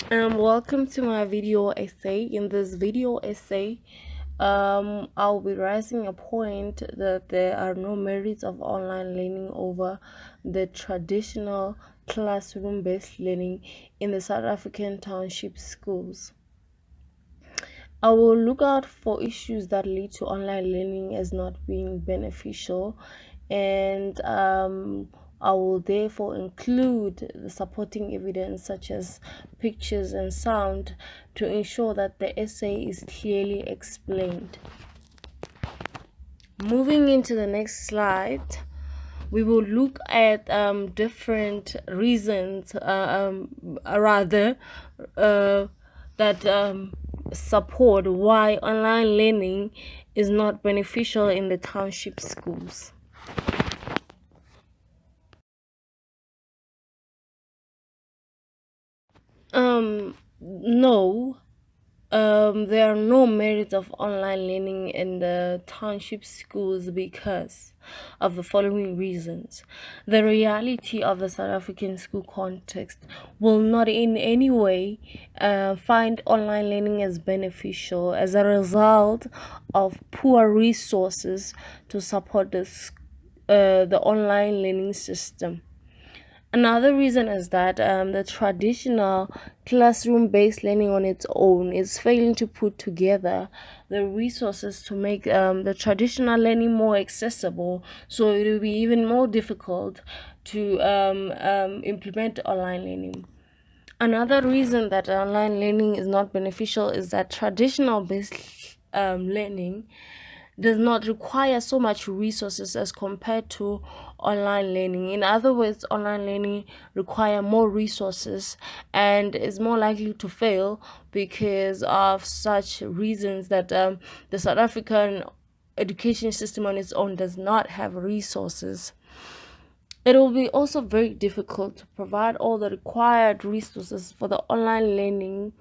Welcome to my video essay. In this video essay, I'll be raising a point that there are no merits of online learning over the traditional classroom-based learning in the South African township schools. I will look out for issues that lead to online learning as not being beneficial, and I will therefore include the supporting evidence such as pictures and sound to ensure that the essay is clearly explained. Moving into the next slide, we will look at different reasons, that support why online learning is not beneficial in the township schools. No, there are no merits of online learning in the township schools because of the following reasons. The reality of the South African school context will not in any way find online learning as beneficial as a result of poor resources to support the online learning system. Another reason is that the traditional classroom-based learning on its own is failing to put together the resources to make the traditional learning more accessible, so it will be even more difficult to implement online learning. Another reason that online learning is not beneficial is that traditional based learning does not require so much resources as compared to online learning. In other words, online learning require more resources and is more likely to fail because of such reasons that the South African education system on its own does not have resources. It will be also very difficult to provide all the required resources for the online learning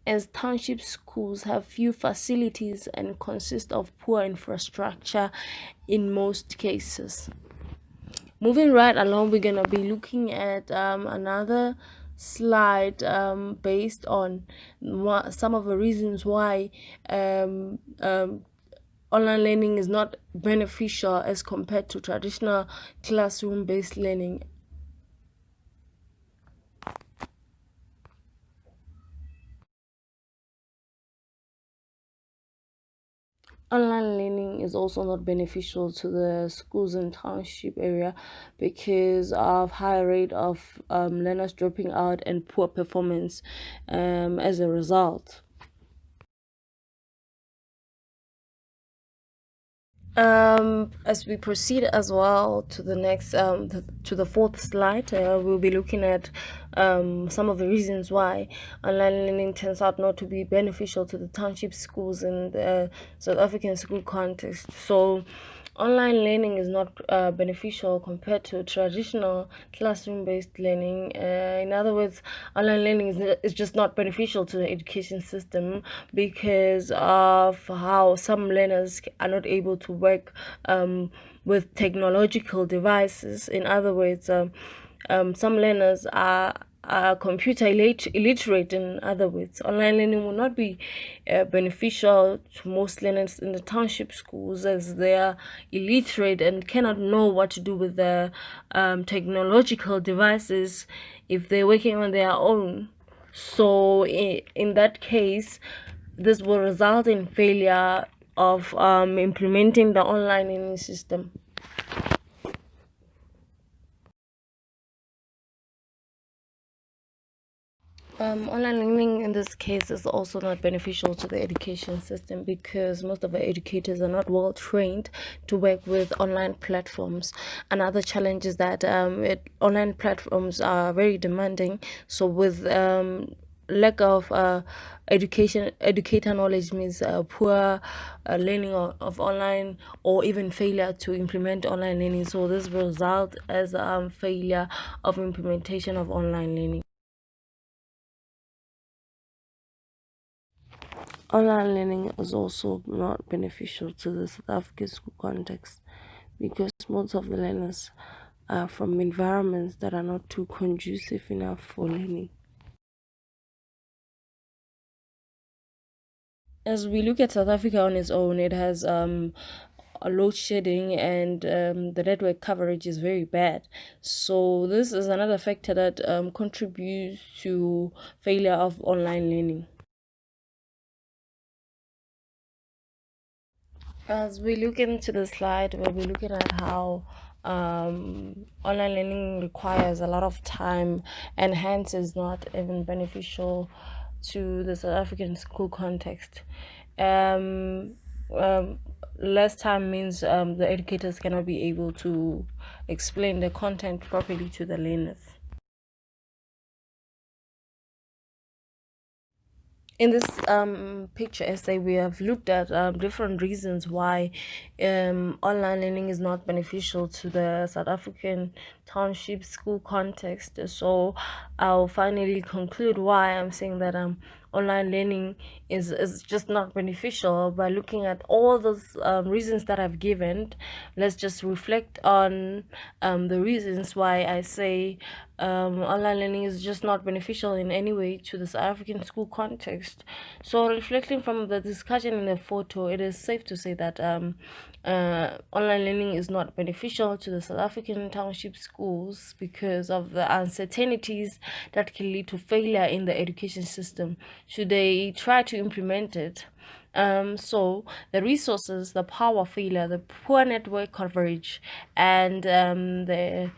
as township schools have few facilities and consist of poor infrastructure in most cases. Moving right along, we're going to be looking at another slide based on some of the reasons why online learning is not beneficial as compared to traditional classroom-based learning. Online learning is also not beneficial to the schools in township area because of high rate of learners dropping out and poor performance as a result. As we proceed as well to the next to the fourth slide, we'll be looking at some of the reasons why online learning turns out not to be beneficial to the township schools in the South African school context. So online learning is not beneficial compared to traditional classroom-based learning. In other words, online learning is just not beneficial to the education system because of how some learners are not able to work with technological devices. In other words, some learners are computer illiterate. In other words, online learning will not be beneficial to most learners in the township schools as they are illiterate and cannot know what to do with the technological devices if they're working on their own. So in that case, this will result in failure of implementing the online learning system. Online learning in this case is also not beneficial to the education system because most of the educators are not well trained to work with online platforms. Another challenge is that online platforms are very demanding. So with lack of educator knowledge means poor learning of online or even failure to implement online learning. So this will result as failure of implementation of online learning. Online learning is also not beneficial to the South African school context because most of the learners are from environments that are not too conducive enough for learning. As we look at South Africa on its own, it has a load shedding, and the network coverage is very bad. So this is another factor that contributes to failure of online learning. As we look into the slide, we'll be looking at how online learning requires a lot of time and hence is not even beneficial to the South African school context. Um, um, Less time means the educators cannot be able to explain the content properly to the learners. In this picture essay, we have looked at different reasons why online learning is not beneficial to the South African township school context. So I'll finally conclude why I'm saying that online learning is just not beneficial by looking at all those reasons that I've given. Let's just reflect on the reasons why I say online learning is just not beneficial in any way to the South African school context. So, reflecting from the discussion in the photo, it is safe to say that online learning is not beneficial to the South African township schools because of the uncertainties that can lead to failure in the education system should they try to implement it. So the resources, the power failure, the poor network coverage, and the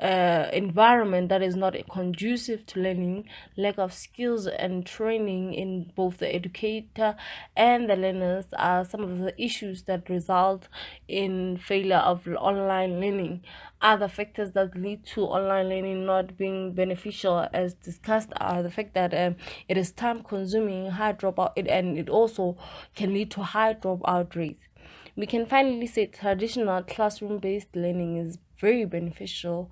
environment that is not conducive to learning, lack of skills and training in both the educator and the learners are some of the issues that result in failure of online learning. Other factors that lead to online learning not being beneficial, as discussed, are the fact that it is time consuming, high dropout, and it also can lead to high dropout rates. We can finally say traditional classroom based learning is very beneficial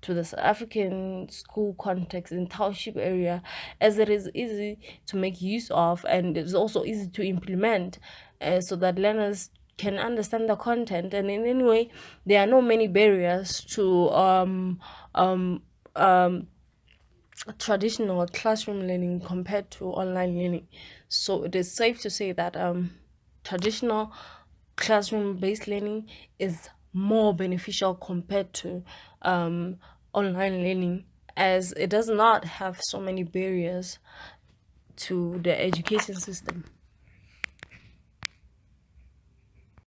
to the South African school context in township area, as it is easy to make use of and it's also easy to implement, so that learners can understand the content, and in any way there are no many barriers to um traditional classroom learning compared to online learning. So it is safe to say that traditional classroom based learning is more beneficial compared to online learning, as it does not have so many barriers to the education system.